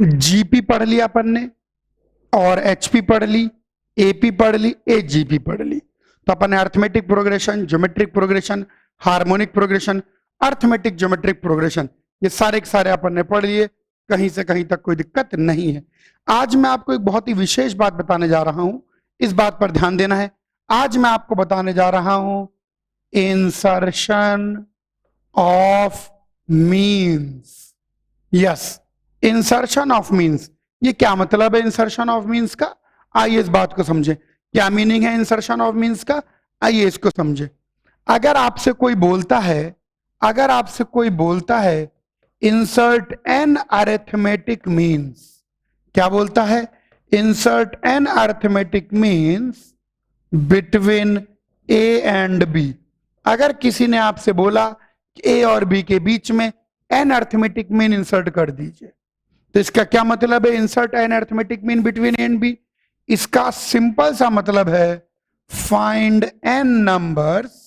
GP पढ़ लिया अपन ने, और एचपी पढ़ ली, एपी पढ़ ली, एजीपी पढ़ ली। तो अपन ने arithmetic progression, geometric progression, harmonic progression, arithmetic geometric progression, ये सारे के सारे अपन ने पढ़ लिए, कहीं से कहीं तक कोई दिक्कत नहीं है। आज मैं आपको एक बहुत ही विशेष बात बताने जा रहा हूं, इस बात पर ध्यान देना है। आज मैं आपको बताने जा रहा हूं insertion of means. Yes, insertion of means. ये क्या मतलब है इंसर्शन ऑफ मीन्स का? आइए इस बात को समझें। क्या मीनिंग है इंसर्शन ऑफ मीन्स का? आइए इसको समझें। अगर आपसे कोई बोलता है इंसर्ट एन अरिथमेटिक मीन्स, क्या बोलता है? Insert an arithmetic means between A and B. अगर किसी ने आपसे बोला कि ए और बी के बीच में एन अरिथमेटिक मीन इंसर्ट कर दीजिए, तो इसका क्या मतलब है? Insert an arithmetic mean between A and B. इसका सिंपल सा मतलब है find N numbers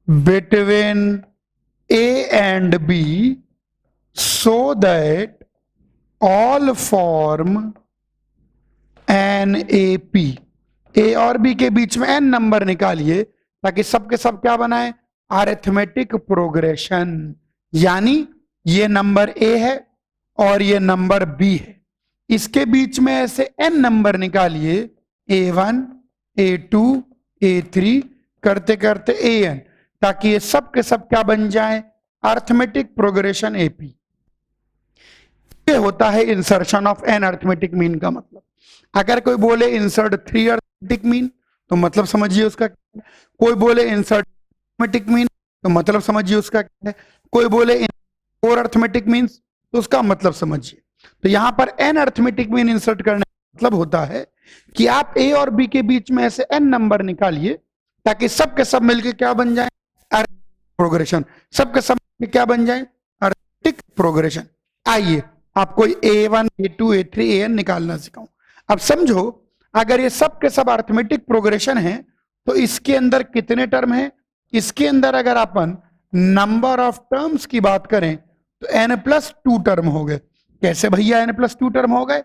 between A and B so that all form an AP। A और बी के बीच में एन नंबर निकालिए ताकि सबके सब क्या बनाए? Arithmetic progression. यानी ये नंबर ए है और ये नंबर बी है, इसके बीच में ऐसे एन नंबर निकालिए, A1, A2, A3 करते करते AN, ताकि ये सब के सब क्या बन जाए? Arithmetic progression AP. ये होता है insertion of N arithmetic mean का मतलब। अगर कोई बोले इंसर्ट 3 अरिथमेटिक मीन, तो मतलब समझिए उसका क्या है। कोई बोले इंसर्ट अरिथमेटिक मीन, तो मतलब समझिए उसका क्या है। कोई बोले 4 अरिथमेटिक मीन्स, तो उसका मतलब समझिए। तो यहां पर एन अरिथमेटिक मीन इंसर्ट करने का मतलब होता है कि आप ए और बी के बीच में ऐसे एन नंबर निकालिए ताकि सब के सब मिलकर क्या बन जाए? प्रोग्रेशन। सबके सब क्या बन जाए? Arithmetic progression. आइए आपको A1, A2, A3, AN निकालना सिखाऊं। अब समझो, अगर ये सब के सब अरिथमेटिक प्रोग्रेशन है तो इसके अंदर कितने टर्म हैं? इसके अंदर अगर अपन नंबर ऑफ टर्म्स की बात करें तो n+2 टर्म हो गए। कैसे भैया n+2 टर्म हो गए?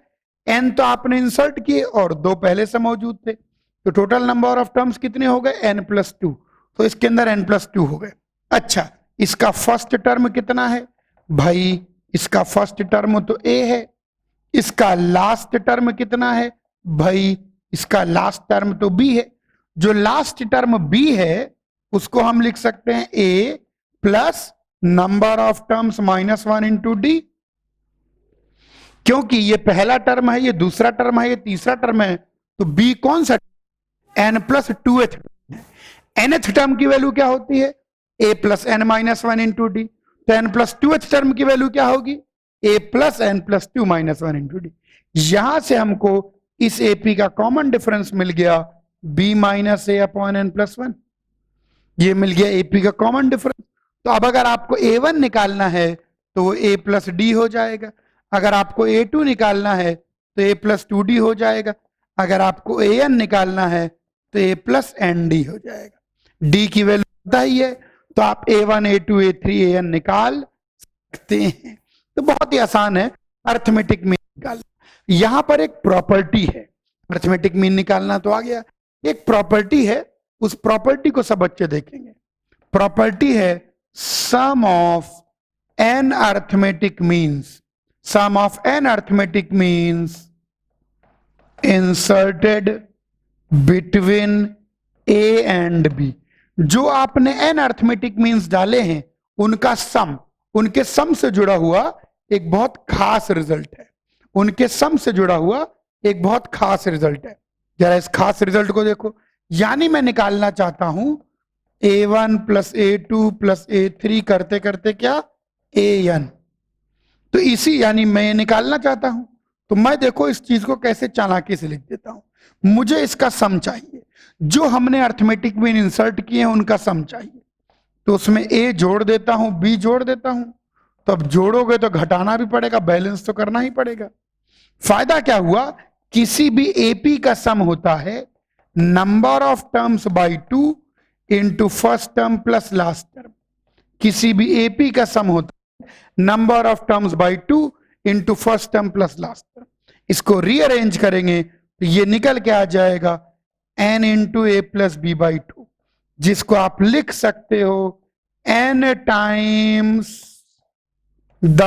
n तो आपने इंसर्ट किए और 2 पहले से मौजूद थे, तो टोटल नंबर ऑफ टर्म्स कितने हो गए? n+2। तो इसके अंदर n+2 हो गए। अच्छा, इसका फर्स्ट टर्म कितना है भाई? इसका फर्स्ट टर्म तो a है। इसका लास्ट टर्म कितना है भाई? इसका लास्ट टर्म तो b है। जो लास्ट टर्म b है उसको हम लिख सकते हैं a plus number of terms -1 into D. क्योंकि ये पहला टर्म है, ये दूसरा टर्म है, ये तीसरा टर्म है, तो b कौन सा? n+2th। nth टर्म की वैल्यू क्या होती है? a plus n-1 into d. तो n+2th टर्म की वैल्यू क्या होगी? a plus n+2 -1 into D. यहां से हमको इस AP का कॉमन डिफरेंस मिल गया b minus a upon n+1। ये मिल गया AP का कॉमन डिफरेंस। तो अब अगर आपको A1 निकालना है तो वो a प्लस डी हो जाएगा। अगर आपको A2 निकालना है तो a प्लस 2d हो जाएगा। अगर आपको AN निकालना है तो a प्लस ND हो जाएगा। d की वैल्यू पता ही है, तो आप A1, A2, A3, AN निकाल सकते हैं। तो बहुत ही आसान है अरिथमेटिक मीन निकालना। यहां पर एक प्रॉपर्टी है, अरिथमेटिक मीन निकालना तो आ गया, एक प्रॉपर्टी है, उस प्रॉपर्टी को सब बच्चे देखेंगे। प्रॉपर्टी है sum of N arithmetic means, sum of N arithmetic means inserted between A and b. जो आपने एन अरिथमेटिक मीन्स डाले हैं उनका सम, उनके सम से जुड़ा हुआ एक बहुत खास रिजल्ट है। उनके सम से जुड़ा हुआ एक बहुत खास रिजल्ट है। जरा इस खास रिजल्ट को देखो। यानी मैं निकालना चाहता हूं A1 plus A2 plus A3 करते करते क्या? AN। तो इसी, यानी मैं निकालना चाहता हूं, तो मैं देखो इस चीज को कैसे चालाकी से लिख देता हूं। मुझे इसका सम चाहिए, जो हमने अरिथमेटिक मीन इंसर्ट किए हैं उनका सम चाहिए। तो उसमें A जोड़ देता हूं, B जोड़ देता हूं। तो अब जोड़ोगे तो घटाना भी पड़ेगा, बैलेंस तो करना ही पड़ेगा। फायदा क्या हुआ? किसी भी AP का सम होता है number of terms by 2 into first term plus last term. किसी भी AP का सम होता है number of terms by 2 into first term plus last term. इसको रीअरेंज करेंगे तो ये निकल के आ जाएगा n into a plus b by two, जिसको आप लिख सकते हो n times the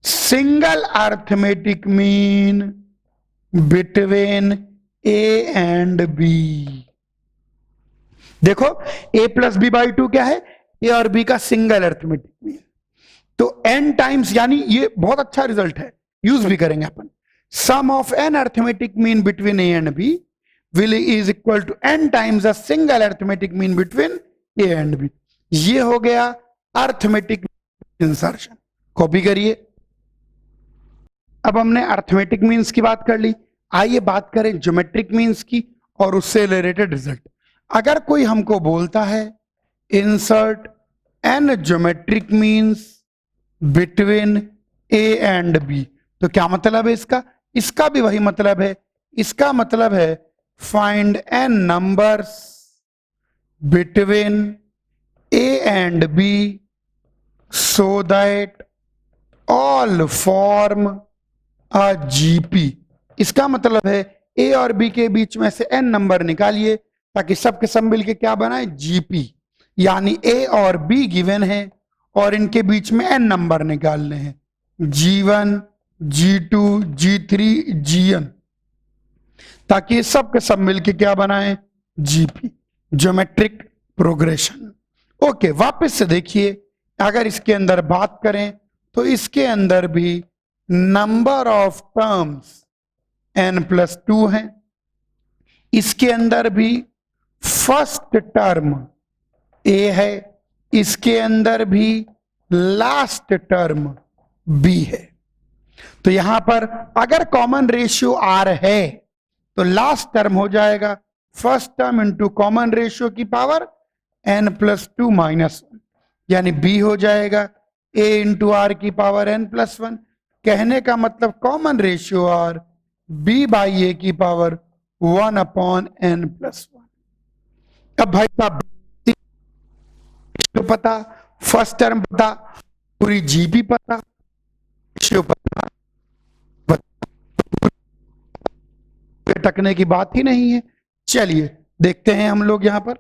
single arithmetic mean between A and b. देखो a plus b by to क्या है, ए और बी का सिंगल अर्थमेटिक मीन। तो n टाइम्स, यानी ये बहुत अच्छा रिजल्ट है, यूज भी करेंगे अपन। Sum of n arithmetic mean between A and b will is equal to n times a single arithmetic mean between A and b. ये हो गया अर्थमेटिक इंसर्शन। कॉपी करिए। अब हमने अर्थमेटिक मीन्स की बात कर ली, आइए बात करें ज्योमेट्रिक मीन्स की और उससे रिलेटेड रिजल्ट। अगर कोई हमको बोलता है insert an geometric means between A and b, तो क्या मतलब है इसका? इसका भी वही मतलब है। इसका मतलब है find N numbers between A and b so that all form a GP. इसका मतलब है ए और बी के बीच में से एन नंबर निकालिए ताकि सबके सब मिलके क्या बनाए, जीपी। यानी ए और बी गिवन है और इनके बीच में एन नंबर निकालने हैं, G1, G2, G3, Gn, ताकि सब के सब मिलके क्या बनाए, जीपी, ज्योमेट्रिक प्रोग्रेशन। ओके, वापस से देखिए, अगर इसके अंदर बात करें तो इसके अंदर भी नंबर ऑफ टर्म्स n+2 है। इसके अंदर भी फर्स्ट टर्म a है, इसके अंदर भी लास्ट टर्म b है। तो यहां पर अगर कॉमन रेशियो r है तो लास्ट टर्म हो जाएगा first term into common ratio की पावर n+2 -1, यानी b हो जाएगा a इंटू आर की पावर n+1। कहने का मतलब common ratio r b by a की पावर 1/n+1। अब भाई साहब तो पता, फर्स्ट टर्म पता, पूरी जीपी पता, रेशियो पता, टकने की बात ही नहीं है। चलिए देखते हैं हम लोग यहां पर,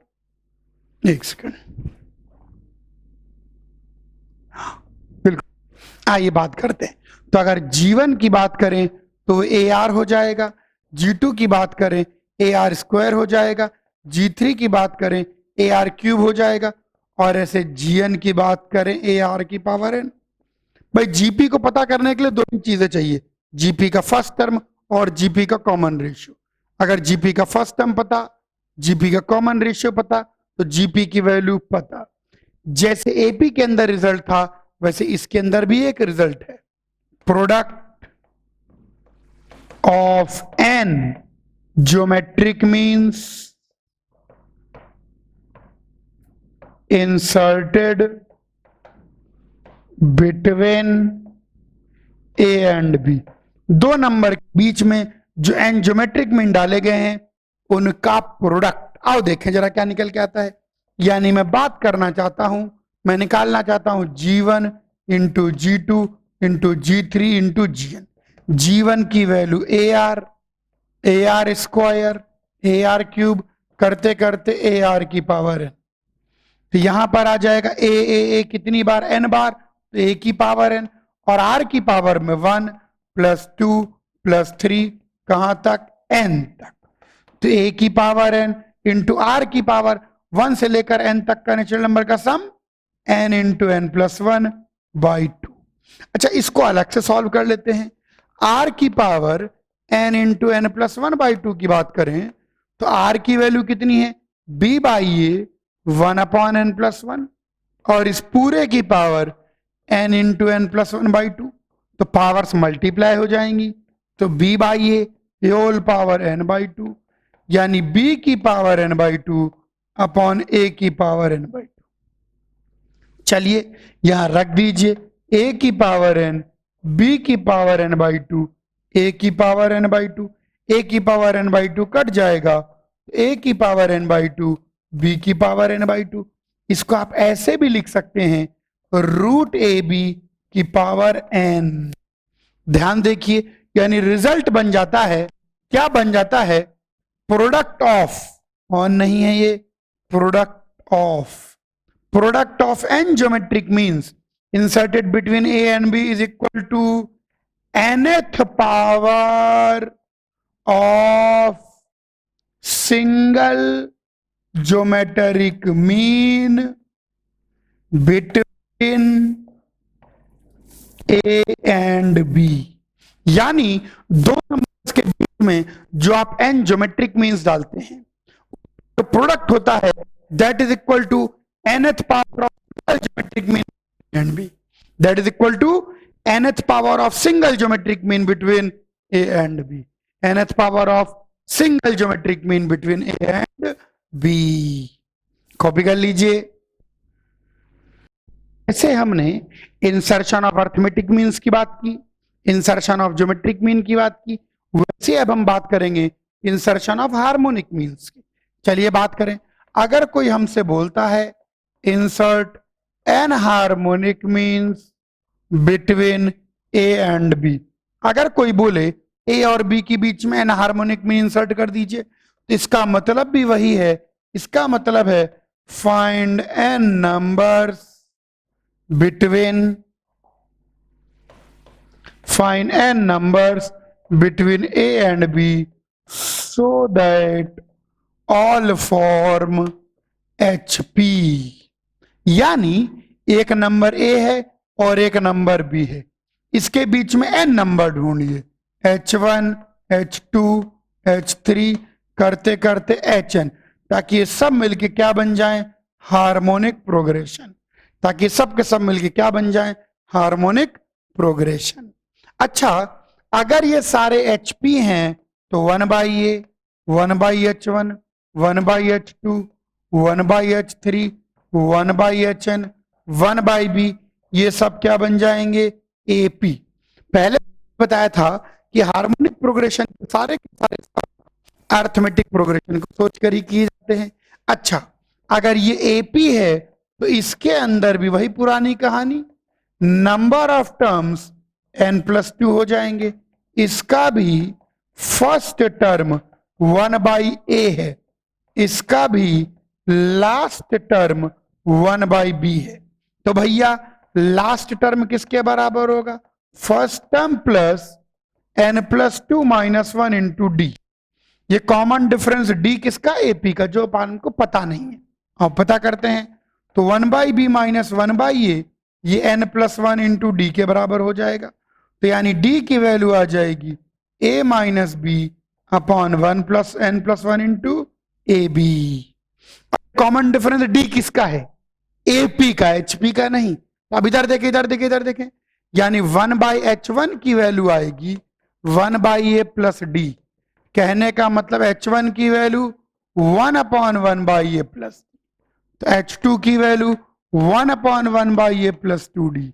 एक सेकंड, बिल्कुल आइए बात करते हैं। तो अगर G1 की बात करें तो AR हो जाएगा, G2 की बात करें AR² हो जाएगा, G3 की बात करें AR³ हो जाएगा, और ऐसे Gn की बात करें AR की पावर n। भाई जीपी को पता करने के लिए दो ही चीजें चाहिए, जीपी का फर्स्ट टर्म और जीपी का कॉमन रेशियो। अगर जीपी का फर्स्ट टर्म पता, जीपी का कॉमन रेशियो पता, तो जीपी की वैल्यू पता। जैसे एपी के अंदर रिजल्ट था वैसे इसके अंदर भी एक रिजल्ट है, product of n geometric means inserted between A and b. दो नंबर के बीच में जो एन ज्योमेट्रिक मीन डाले गए हैं उनका प्रोडक्ट। आओ देखें जरा क्या निकल के आता है। यानी मैं बात करना चाहता हूं, मैं निकालना चाहता हूं G1 into G2 into G3 into Gn। G1 की वैल्यू AR² AR³ करते करते AR की पावर n। तो यहां पर आ जाएगा ए कितनी बार, n बार, तो a की पावर n, और r की पावर में 1 + 2 + 3 कहां तक, n तक। तो a की पावर n इंटू आर की पावर 1 से लेकर n तक का नेचुरल नंबर का सम n इंटू n+1/2। अच्छा, इसको अलग से सॉल्व कर लेते हैं। r की पावर n इंटू n+1/2 की बात करें तो r की वैल्यू कितनी है, b/a 1/n+1, और इस पूरे की पावर n इंटू n+1/2, तो पावर्स मल्टीप्लाई हो जाएंगी, तो b/a होल पावर n/2, यानी b की पावर n/2 अपॉन a की पावर n/2। चलिए यहां रख दीजिए a की पावर n, b की पावर n/2, a की पावर n/2, a की पावर n/2 कट जाएगा, a की पावर n/2 b की पावर n/2। इसको आप ऐसे भी लिख सकते हैं √ab की पावर n। ध्यान देखिए, यानी रिजल्ट बन जाता है, क्या बन जाता है, प्रोडक्ट ऑफ, ऑन नहीं है ये, product of n geometric means inserted between A and b is equal to nth power of single geometric mean between A and b. यानी दो नंबर्स के बीच में जो आप एन ज्योमेट्रिक मीन्स डालते हैं तो प्रोडक्ट होता है that is equal to nth power of single geometric mean and b, that is equal to nth power of single geometric mean between A and b, nth power of single geometric mean between A and b. Copy कर लीजिए। ऐसे हमने insertion of arithmetic means की बात की, insertion of geometric mean की बात की, वैसे अब हम बात करेंगे इंसर्शन ऑफ हार्मोनिक मीन्स की। चलिए बात करें। अगर कोई हमसे बोलता है insert an harmonic means between A and B, अगर कोई बोले ए और बी के बीच में एन हार्मोनिक मीन इंसर्ट कर दीजिए, तो इसका मतलब भी वही है, इसका मतलब है find N numbers between, find N numbers between A and b so that all form H P. यानी एक नंबर ए है और एक नंबर बी है, इसके बीच में एन नंबर ढूंढिए, H1, H2, H3 करते करते Hn, ताकि ये सब मिलके क्या बन जाए, हार्मोनिक प्रोग्रेशन, ताकि सब के सब मिलके क्या बन जाए, हार्मोनिक प्रोग्रेशन। अच्छा, अगर ये सारे HP हैं तो 1/A, 1/H1, 1/H2, 1/H3, 1/Hn, 1/B, ये सब क्या बन जाएंगे, AP। पहले बताया था कि हार्मोनिक प्रोग्रेशन सारे के सारे अर्थमेटिक प्रोग्रेशन को सोच कर ही किए जाते हैं। अच्छा, अगर ये एपी है तो इसके अंदर भी वही पुरानी कहानी, नंबर ऑफ टर्म्स n+2 हो जाएंगे, इसका भी फर्स्ट टर्म 1/A है, इसका भी लास्ट टर्म 1/B है। तो भैया लास्ट टर्म किसके बराबर होगा, first term plus n+2 - 1 into d. ये कॉमन डिफरेंस डी किसका, एपी का, जो हमको पता नहीं है, अब पता करते हैं। तो 1/B - 1/A ये n+1 इंटू डी के बराबर हो जाएगा। तो यानी डी की वैल्यू आ जाएगी a - b upon 1 + n+1 into a b. Common difference d किसका है, एपी का, एचपी का नहीं। अब इधर देखें, इधर देखें, इधर देखें, यानी 1/H1 की वैल्यू आएगी 1/A + d। कहने का मतलब H1 की वैल्यू 1/1/A +, तो H2 की वैल्यू 1/1/A + 2d,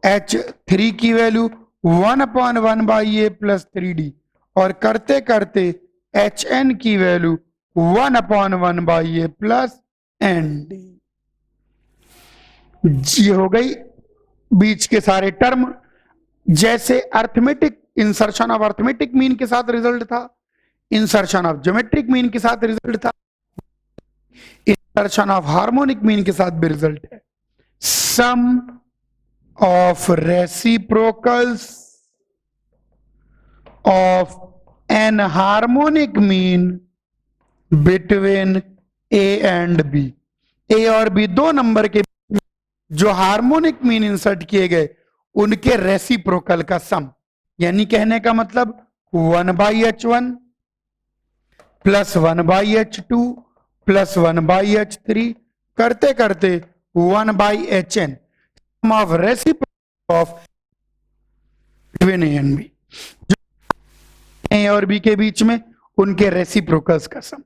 H3 की वैल्यू 1/1/A + 3d, और करते करते Hn की वैल्यू 1/1/A + nd। जी हो गई बीच के सारे टर्म। जैसे arithmetic insertion of arithmetic mean के साथ रिजल्ट था, इंसर्शन ऑफ ज्योमेट्रिक मीन के साथ रिजल्ट था, इंसर्शन ऑफ हार्मोनिक मीन के साथ भी रिजल्ट है। Sum of reciprocals of n harmonic mean between A and b, a और बी दो नंबर के जो हार्मोनिक मीन इंसर्ट किए गए उनके रेसिप्रोकल का सम, यानी कहने का मतलब 1/H1 + 1/H2 + 1/H3 करते करते 1/Hn, sum of reciprocal of between A and b, a और बी के बीच में उनके रेसिप्रोकल्स का सम।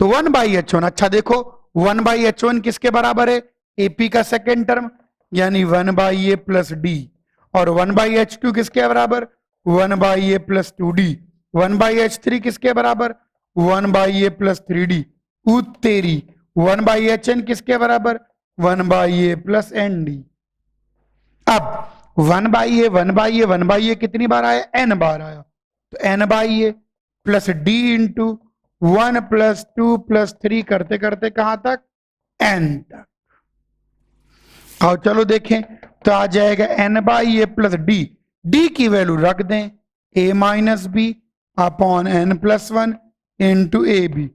तो 1/H1, अच्छा देखो 1/H1 किसके बराबर है, एपी का सेकेंड टर्म, यानी 1/A + d, और 1/H2 किसके बराबर, 1/A + 2d, 1/H3 किसके बराबर, 1/A + 3d, उत्तेरी 1/Hn किसके बराबर, 1/A + nd। अब 1/a कितनी बार आया, n बार आया, तो n/a प्लस d इंटू 1 + 2 + 3 करते करते कहां तक, n तक। और चलो देखें, तो आ जाएगा n/a प्लस d की वैल्यू रख दें, a - b upon n+1 into ab,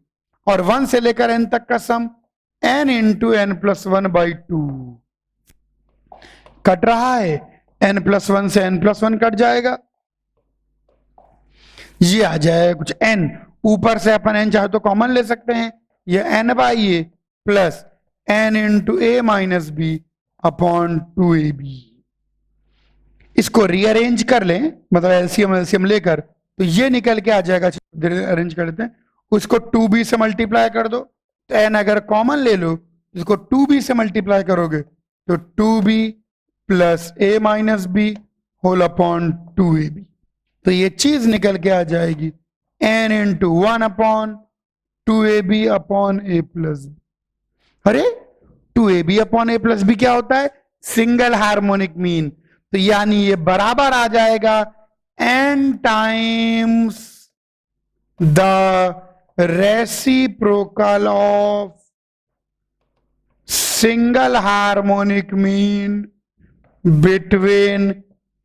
और 1 से लेकर n तक का सम n इंटू n+1/2 कट रहा है, n+1 से n+1 कट जाएगा, ये आ जाएगा कुछ n, ऊपर से अपन n चाहे तो कॉमन ले सकते हैं, ये n/a plus n into a - b upon 2ab। इसको रीअरेंज कर लें, मतलब एलसीएम लेकर, तो ये निकल के आ जाएगा, अरेंज कर देते हैं, उसको 2b से मल्टीप्लाई कर दो, तो n अगर कॉमन ले लो, इसको 2b से मल्टीप्लाई करोगे तो 2b plus a - b whole upon 2ab, तो ये चीज निकल के आ जाएगी n into 1 upon 2ab upon a plus b। अरे 2ab upon a plus b क्या होता है, सिंगल हार्मोनिक मीन, तो यानी ये बराबर आ जाएगा n times the reciprocal of single harmonic mean between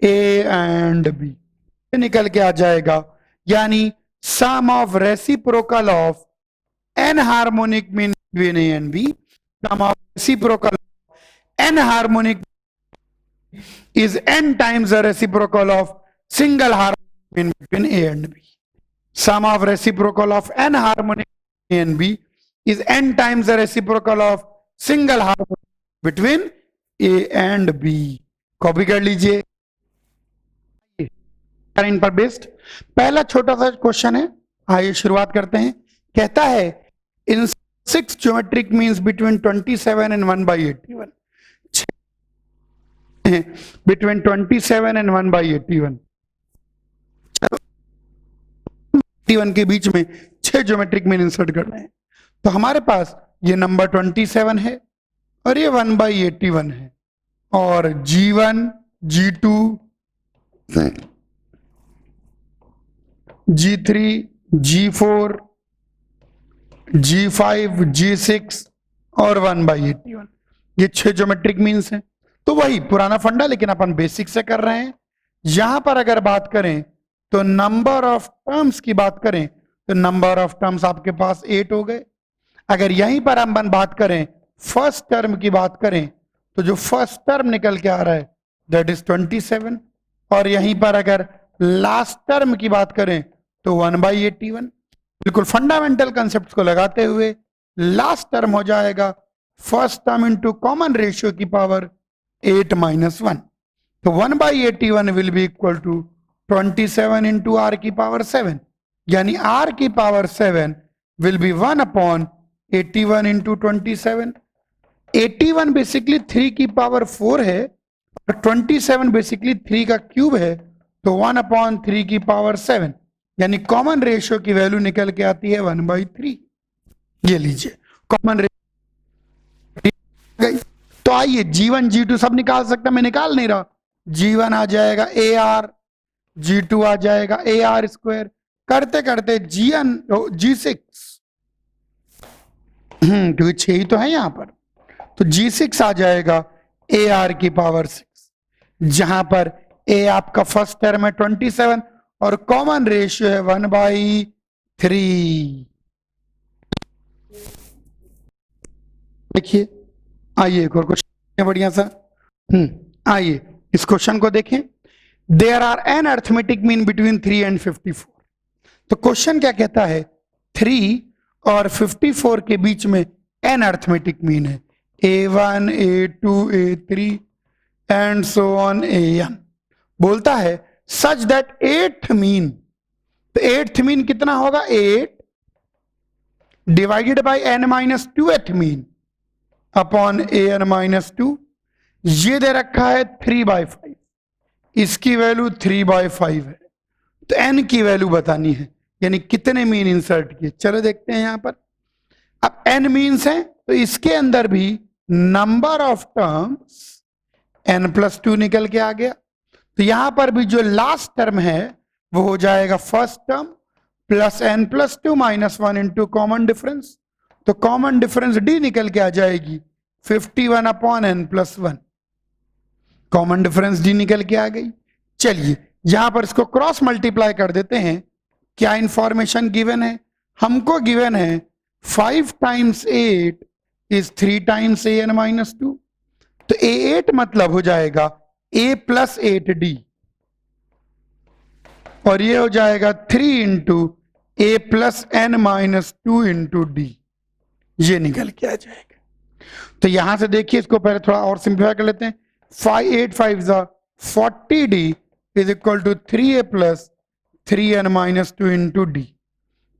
a and b, निकल के आ जाएगा, यानी sum of reciprocal of n harmonic mean between a and b, sum of reciprocal n harmonic is n times the reciprocal of single harmonic mean between a and b. Sum of reciprocal of n harmonic a and b is n times the reciprocal of single harmonic between a and b. Copy कर लीजिए इन पर based. पहला छोटा सा question है, आइए शुरुआत करते हैं। कहता है इन 6 geometric means between 27 and 1/81, between 27 and 1/81, 81 के बीच में 6 ज्योमेट्रिक मीन इंसर्ट करना है। तो हमारे पास ये नंबर 27 है और ये 1/81 है, और G1 G2 G3 G4 G5 G6 और 1/81, ये 6 ज्योमेट्रिक मीन्स हैं। तो वही पुराना फंडा, लेकिन अपन बेसिक से कर रहे हैं। यहां पर अगर बात करें तो नंबर ऑफ टर्म्स की बात करें तो नंबर ऑफ टर्म्स आपके पास 8 हो गए। अगर यहीं पर हम बात करें फर्स्ट टर्म की बात करें तो जो फर्स्ट टर्म निकल के आ रहा है दैट इज 27, और यहीं पर अगर लास्ट टर्म की बात करें तो 1/81। बिल्कुल फंडामेंटल कंसेप्ट को लगाते हुए लास्ट टर्म हो जाएगा first term into common ratio की पावर 8 - 1, तो 1/81 will be equal to 27 into r की पावर 7, यानी आर की power 7 will be 1/81 into 27। 81 basically 3 की पावर 4 है और 27 बेसिकली 3 का क्यूब है, तो 1/3 की पावर 7, यानी कॉमन रेशियो की वैल्यू निकल के आती है 1/3। ये लीजिए कॉमन रेशियो। तो आइए G1 G2 सब निकाल सकता, मैं निकाल नहीं रहा। G1 आ जाएगा AR, G2 आ जाएगा AR², करते करते G6 क्योंकि 6 ही तो है यहां पर, तो G6 आ जाएगा AR की पावर 6, जहां पर A आपका फर्स्ट टर्म है 27 और कॉमन रेशियो है 1/3। देखिए, आइए एक और क्वेश्चन बढ़िया सा। आइए इस क्वेश्चन को देखें। There are n arithmetic mean between 3 and 54। तो क्वेश्चन क्या कहता है, 3 और 54 के बीच में एन अर्थमेटिक मीन है, A1 A2 A3 and so on AN। बोलता है सच दैट 8th मीन, तो 8th मीन कितना होगा, 8 divided by n - 2th mean upon AN - 2। ये दे रखा है 3/5, इसकी वैल्यू 3/5 है, तो n की वैल्यू बतानी है, यानी कितने मीन इंसर्ट किए। चलो देखते हैं यहां पर। अब n मीन्स हैं तो इसके अंदर भी नंबर ऑफ टर्म्स n + 2 निकल के आ गया, तो यहां पर भी जो लास्ट टर्म है वो हो जाएगा first term plus n plus 2 minus 1 into common difference. तो कॉमन डिफरेंस d निकल के आ जाएगी 51 upon n plus 1। Common difference d निकल के आ गई। चलिए यहां पर इसको क्रॉस मल्टीप्लाई कर देते हैं। क्या इंफॉर्मेशन गिवन है? हमको गिवन है 5 times 8 is 3 times an minus 2। तो a8 मतलब हो जाएगा a प्लस 8d और ये हो जाएगा 3 into a plus n minus 2 into d. ये निकल के आ जाएगा। तो यहां से देखिए इसको पहले थोड़ा और सिंप्लीफाई कर लेते हैं। 5 8 5 जा 40d is equal to 3a plus 3n minus 2 into d.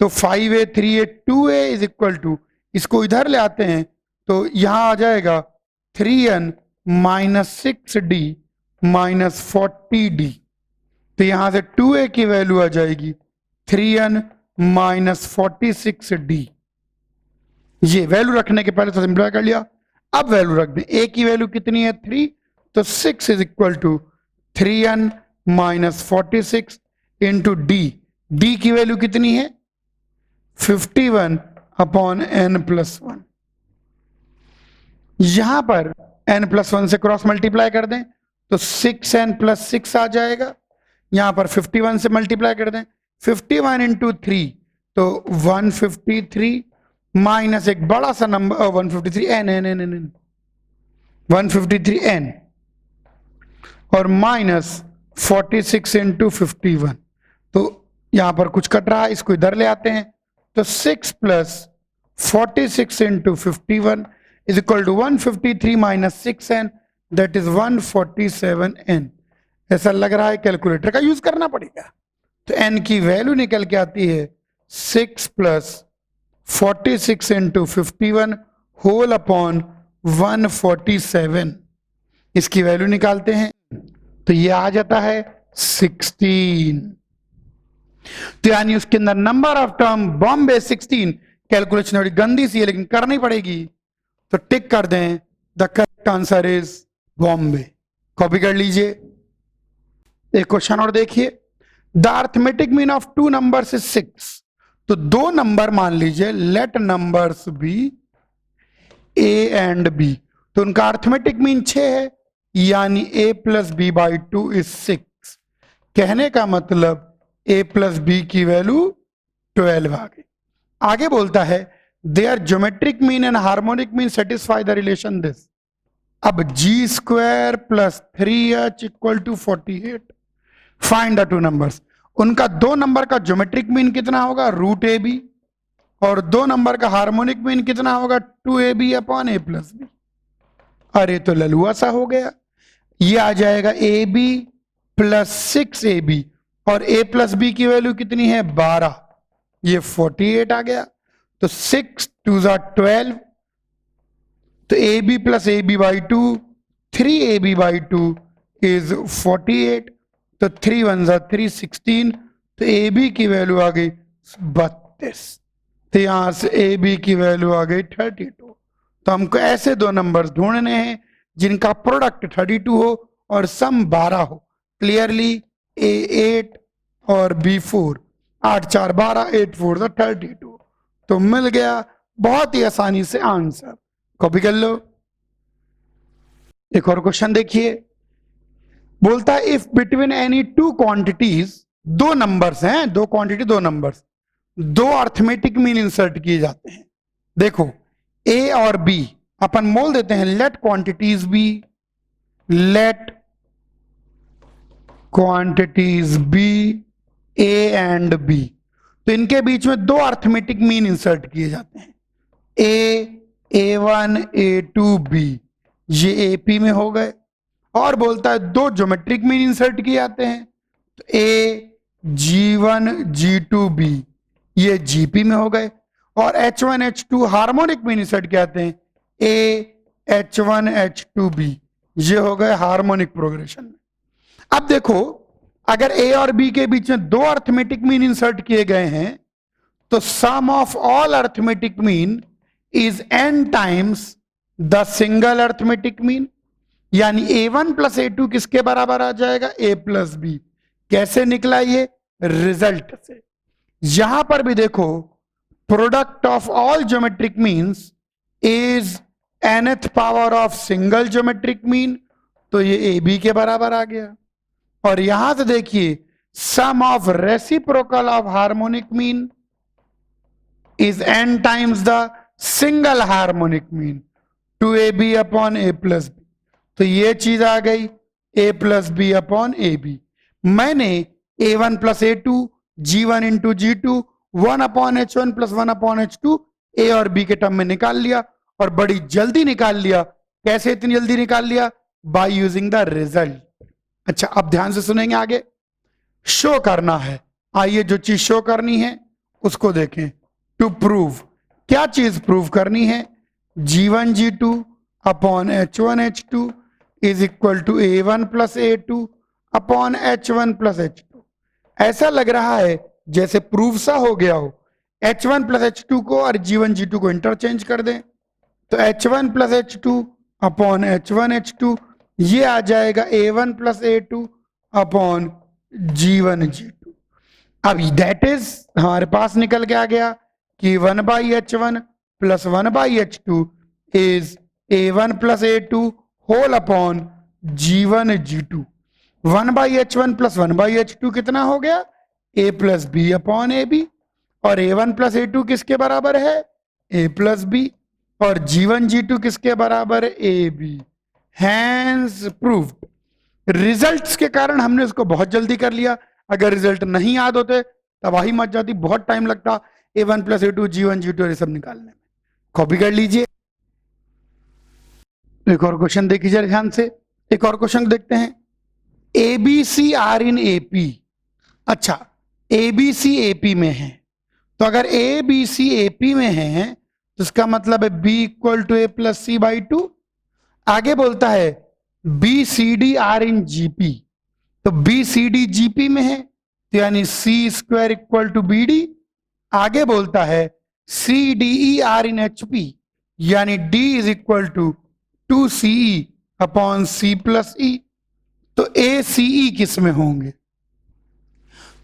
तो 5a 3a 2a is equal to, इसको इधर ले आते हैं तो यहां आ जाएगा 3n minus 6d minus 40d। तो यहां से 2a की वैल्यू आ जाएगी 3n माइनस 46d। ये वैल्यू रखने के पहले तो सिंप्लीफाई कर लिया। अब वैल्यू रख दें। a की वैल्यू कितनी है 3, तो 6 is equal to 3n minus 46 into d. D की वैल्यू कितनी है 51 अपॉन n प्लस 1। यहां पर n प्लस 1 से क्रॉस मल्टीप्लाई कर दें तो 6n प्लस 6 आ जाएगा। यहां पर 51 से मल्टीप्लाई कर दें 51 इंटू 3 तो 153 माइनस एक बड़ा सा number 153 n n n n 153 n और माइनस 46 इंटू 51। तो यहां पर कुछ कट रहा है, इसको इधर ले आते हैं तो 6 plus 46 into 51 is equal to 153 minus 6n that is 147n। ऐसा लग रहा है कैलकुलेटर का यूज करना पड़ेगा। तो n की वैल्यू निकल के आती है 6 प्लस 46 इंटू 51 होल अपॉन 147। इसकी वैल्यू निकालते हैं तो ये आ जाता है 16। तो यानी उसके अंदर number of term Bombay 16। Calculation थोड़ी गंदी सी है लेकिन करनी पड़ेगी, तो टिक कर दें। The correct answer is Bombay. Copy कर लीजिए। एक क्वेश्चन और देखिए। The arithmetic mean of 2 numbers is 6। तो 2 नंबर मान लीजिए, let numbers be a and b. तो उनका अर्थमेटिक मीन 6 है, यानी a plus b by 2 is 6। कहने का मतलब a प्लस बी की वैल्यू 12 आ गई। आगे बोलता है there geometric mean and harmonic mean satisfy the relation this. अब g square plus 3h equal to 48। Find the 2 numbers. उनका 2 नंबर का ज्योमेट्रिक मीन कितना होगा रूट ए बी, और 2 नंबर का हार्मोनिक मीन कितना होगा 2ab upon a plus B. अरे तो ललुआ सा हो गया। ये आ जाएगा ab प्लस 6ab और a प्लस बी की वैल्यू कितनी है 12, ये 48 आ गया। तो 6 2 12, तो ab plus ab by 2 3ab by 2 is 48। तो 3 1 3 16, तो ab की वैल्यू आ गई 32। तो यहां से ab की वैल्यू आ गई 32। तो हमको ऐसे 2 नंबर्स ढूंढने हैं जिनका प्रोडक्ट 32 हो और सम 12 हो। क्लियरली a8 और b4, 8 4 12 8 4 32। तो मिल गया बहुत ही आसानी से आंसर। कॉपी कर लो। एक और क्वेश्चन देखिए। बोलता है if between any 2 quantities, 2 numbers हैं, 2 quantity 2 numbers, 2 arithmetic mean insert किए जाते हैं। देखो a और b अपन बोल देते हैं let quantities be, let quantities be a and b। तो इनके बीच में 2 अर्थमेटिक मीन इंसर्ट किए जाते हैं, a a1 a2 b, ये AP में हो गए। और बोलता है 2 ज्योमेट्रिक मीन इंसर्ट किए जाते हैं, तो a g1 g2 b, ये GP में हो गए। और h1 h2 harmonic mean insert किए जाते हैं, a h1 h2 b, ये हो गए हार्मोनिक प्रोग्रेशन में। अब देखो अगर a और b के बीच में 2 अर्थमेटिक मीन इंसर्ट किए गए हैं तो sum of all arithmetic mean is n times the single arithmetic mean. यानी A1 प्लस A2 किसके बराबर आ जाएगा? A plus b. कैसे निकला ये? रिजल्ट से। यहां पर भी देखो, product of all geometric means is nth power of single geometric mean, तो ये ए बी के बराबर आ गया। और यहां से देखिए, sum of reciprocal of harmonic mean is n times the single harmonic mean, 2ab upon a plus b. तो ये चीज आ गई a plus b upon a b. मैंने a1 plus a2 g1 into g2 1 upon h1 plus 1 upon h2 a और b के term में निकाल लिया, और बड़ी जल्दी निकाल लिया। कैसे इतनी जल्दी निकाल लिया? By using the result. अच्छा, अब ध्यान से सुनेंगे, आगे शो करना है। आइए जो चीज शो करनी है उसको देखें। टू प्रूव, क्या चीज प्रूव करनी है? g1 g2 upon h1 h2 is equal to a1 plus a2 upon h1 plus h2। ऐसा लग रहा है जैसे प्रूव सा हो गया हो। h1 प्लस h2 को और g1 g2 को इंटरचेंज कर दें, तो h1 plus h2 upon h1 h2, ये आ जाएगा a1 plus a2 upon g1 g2। अब दैट इज हमारे पास निकल के आ गया कि 1 by h1 plus 1 by h2 is a1 plus a2 whole upon g1 g2। 1 by h1 plus 1 by h2 कितना हो गया? a plus b upon a b. और a1 प्लस a2 किसके बराबर है? a plus b. और g1 g2 किसके बराबर है? A b. Hence proved. Results के कारण हमने उसको बहुत जल्दी कर लिया। अगर रिजल्ट नहीं याद होते तबाही मच जाती, बहुत टाइम लगता a1 plus a2 g1 g2 ये सब निकालने में। कॉपी कर लीजिए। एक और क्वेश्चन देखिए जरा ध्यान से। एक और क्वेश्चन देखते हैं। A b c are in AP. अच्छा, ए बी सी एपी में है, तो अगर ए बी सी एपी में है तो इसका मतलब है b equal to a plus c by two. आगे बोलता है b c d are in GP, तो बी सी डी जीपी में है, तो यानी c square equal to b d. आगे बोलता है c d e are in H P, यानी d is equal to 2CE upon c plus e. तो ए सी ई किस में होंगे?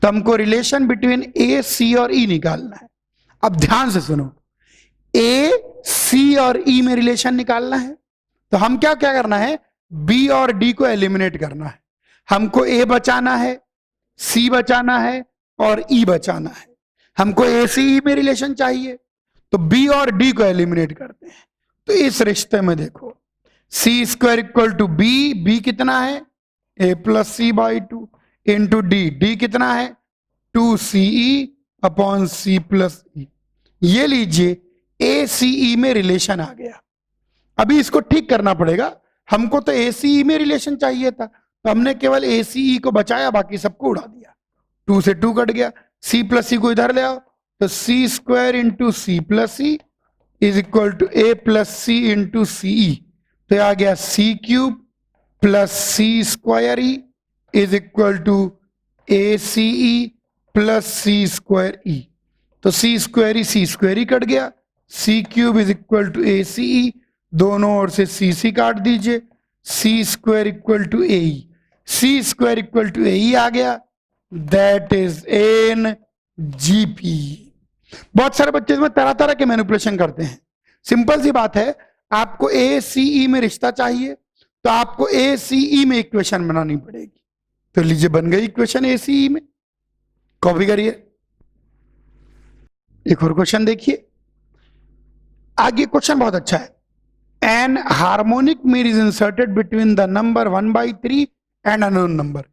तो हमको रिलेशन बिटवीन ए सी और ई निकालना है। अब ध्यान से सुनो, ए सी और ई में रिलेशन निकालना है, तो हम क्या क्या करना है? बी और डी को एलिमिनेट करना है। हमको ए बचाना है, सी बचाना है और ई बचाना है। हमको ए सी ई में रिलेशन चाहिए, तो बी और डी को एलिमिनेट करते हैं। तो इस रिश्ते में देखो, c square equal to b, b कितना है? A plus c by two into d, d कितना है? 2CE अपॉन सी प्लस ई। ये लीजिए, ए सी ई में रिलेशन आ गया। अभी इसको ठीक करना पड़ेगा। हमको तो ए सी ई में रिलेशन चाहिए था, तो हमने केवल ए सी ई को बचाया, बाकी सबको उड़ा दिया। 2 से 2 कट गया। सी प्लस सी को इधर ले आओ, तो c square into c plus c is equal to a plus c into c e. तो आ गया c cube plus c square e is equal to a c e plus c square e. तो c square e cut गया। C cube is equal to a c e, दोनों ओर से c काट दीजिए। C square equal to a e, c square equal to a ई आ गया। That is an GP. बहुत सारे बच्चे इसमें तरह तरह के मैनिपुलेशन करते हैं। सिंपल सी बात है, आपको ए सी ई में रिश्ता चाहिए, तो आपको ए सी ई में इक्वेशन बनानी पड़ेगी। तो लीजिए, बन गई इक्वेशन ए सी ई में। कॉपी करिए। एक और क्वेश्चन देखिए। आगे क्वेश्चन बहुत अच्छा है। N harmonic mean is inserted between the number 1/3 and unknown number.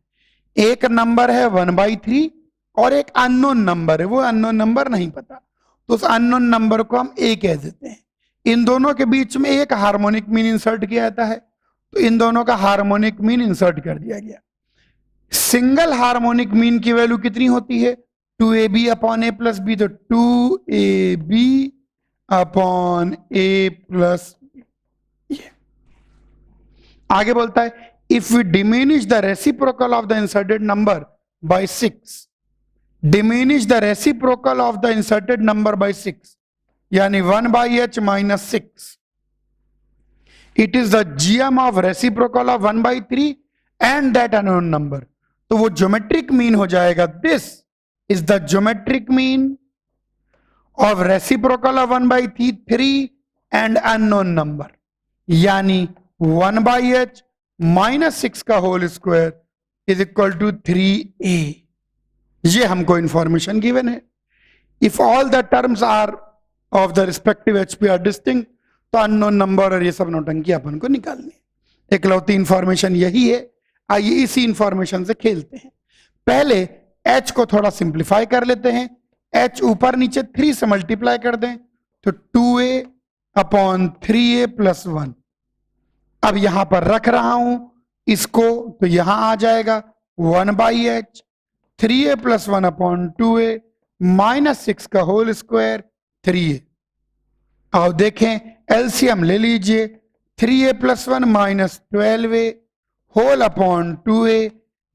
एक नंबर है 1/3 और एक अननोन नंबर है, वो अननोन नंबर नहीं पता, तो उस अननोन नंबर को हम ए कह देते हैं। इन दोनों के बीच में एक हार्मोनिक मीन इंसर्ट किया जाता है, तो इन दोनों का हार्मोनिक मीन इंसर्ट कर दिया गया। सिंगल हार्मोनिक मीन की वैल्यू कितनी होती है? 2AB अपॉन ए प्लस बी, तो 2AB अपॉन ए प्लस बी। आगे बोलता है if we diminish the reciprocal of the inserted number by 6, diminish the reciprocal of the inserted number by 6, यानी 1/h minus 6 it is the GM of reciprocal of 1/3 and that unknown number. तो वो geometric mean हो जाएगा, this is the geometric mean of reciprocal of 1/3 and unknown number, यानी 1/h minus 6 का whole square is equal to 3a। ये हमको information given है। If all the terms are of the respective HP are distinct, तो unknown number और ये सब नौटंकी अपन को निकालनी है। इकलौती इंफॉर्मेशन यही है। आइए इसी इंफॉर्मेशन से खेलते हैं। पहले h को थोड़ा सिंप्लीफाई कर लेते हैं। h ऊपर नीचे 3 से मल्टीप्लाई कर दें तो 2a अपॉन 3a प्लस 1। अब यहां पर रख रहा हूं इसको, तो यहां आ जाएगा 1/h 3a plus 1 upon 2a minus 6 का होल स्क्वायर 3a। आओ देखें, एलसीएम ले लीजिए। 3a plus 1 minus 12a whole upon 2a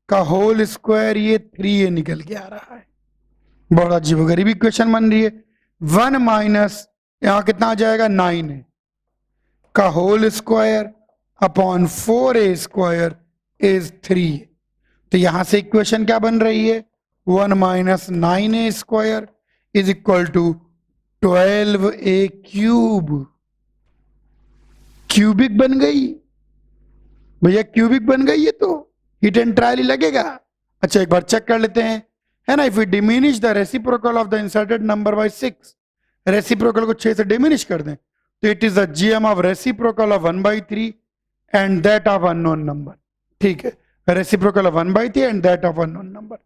का होल स्क्वायर, ये 3a निकल के आ रहा है। बड़ा अजीबोगरीब इक्वेशन बन रही है। 1 माइनस यहां कितना आ जाएगा 9a का whole square upon 4a square is 3a। तो यहां से इक्वेशन क्या बन रही है, 1 minus 9a square is equal to 12a cube. Cubic बन गई भैया, क्यूबिक बन गई है, तो हिट एंड ट्रायल ही लगेगा। अच्छा एक बार चेक कर लेते हैं, है ना। If we diminish the reciprocal of the inserted number by 6, reciprocal को 6 से डिमिनिश कर दें, तो it is the GM of reciprocal of 1/3 and that of unknown number. ठीक है, reciprocal of 1/3 and that of unknown number.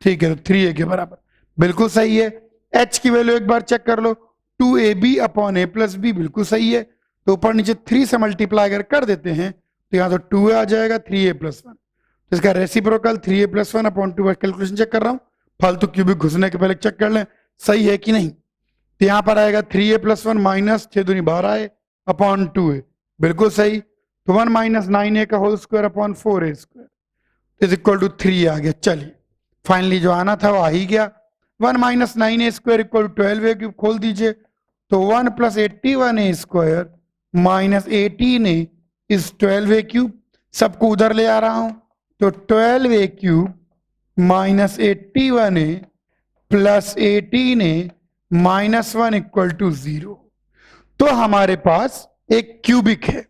ठीक है, तो 3a के बराबर बिल्कुल सही है। h की वैल्यू एक बार चेक कर लो, 2ab upon a plus b बिल्कुल सही है। तो ऊपर नीचे 3 से मल्टीप्लाई अगर कर देते हैं तो यहाँ तो 2a आ जाएगा 3a प्लस 1। तो इसका reciprocal 3a plus 1 upon 2। Calculation check कर रहा हूँ, फालतू क्यूबिक घुसने के पहले चेक कर लें सही है कि नहीं। तो यहाँ पर आएगा 3a प्लस 1 माइनस 6 दूनी 12 है अपॉन 2a, बिल्कुल सही। तो 1 माइनस 9a का whole square upon 4a square is equal to 3 आ गया। चलिए फाइनली जो आना था वो आ ही गया। 1 minus 9a square equal to 12a cube, खोल दीजिए तो 1 plus 81a square minus 18a is 12a cube. सबको उधर ले आ रहा हूं, तो 12a cube minus 81a plus 18a minus 1 equal to 0। तो हमारे पास एक क्यूबिक है।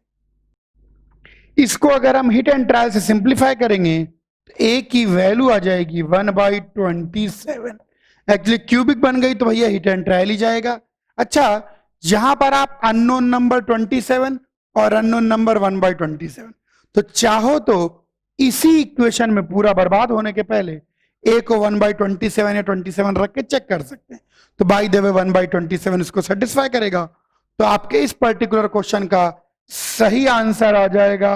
इसको अगर हम हिट एंड ट्रायल से सिंप्लीफाई करेंगे तो a की वैल्यू आ जाएगी 1/27। एक्चुअली क्यूबिक बन गई तो भैया हिट एंड ट्रायल ही जाएगा। अच्छा, यहां पर आप अननोन नंबर 27 और अननोन नंबर 1/27, तो चाहो तो इसी इक्वेशन में पूरा बर्बाद होने के पहले a को 1/27 या 27 रख के चेक कर सकते हैं। तो बाय द वे 1/27 इसको सेटिस्फाई करेगा। तो आपके इस पर्टिकुलर क्वेश्चन का सही आंसर आ जाएगा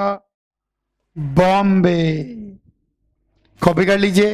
बॉम्बे। कॉपी कर लीजिए।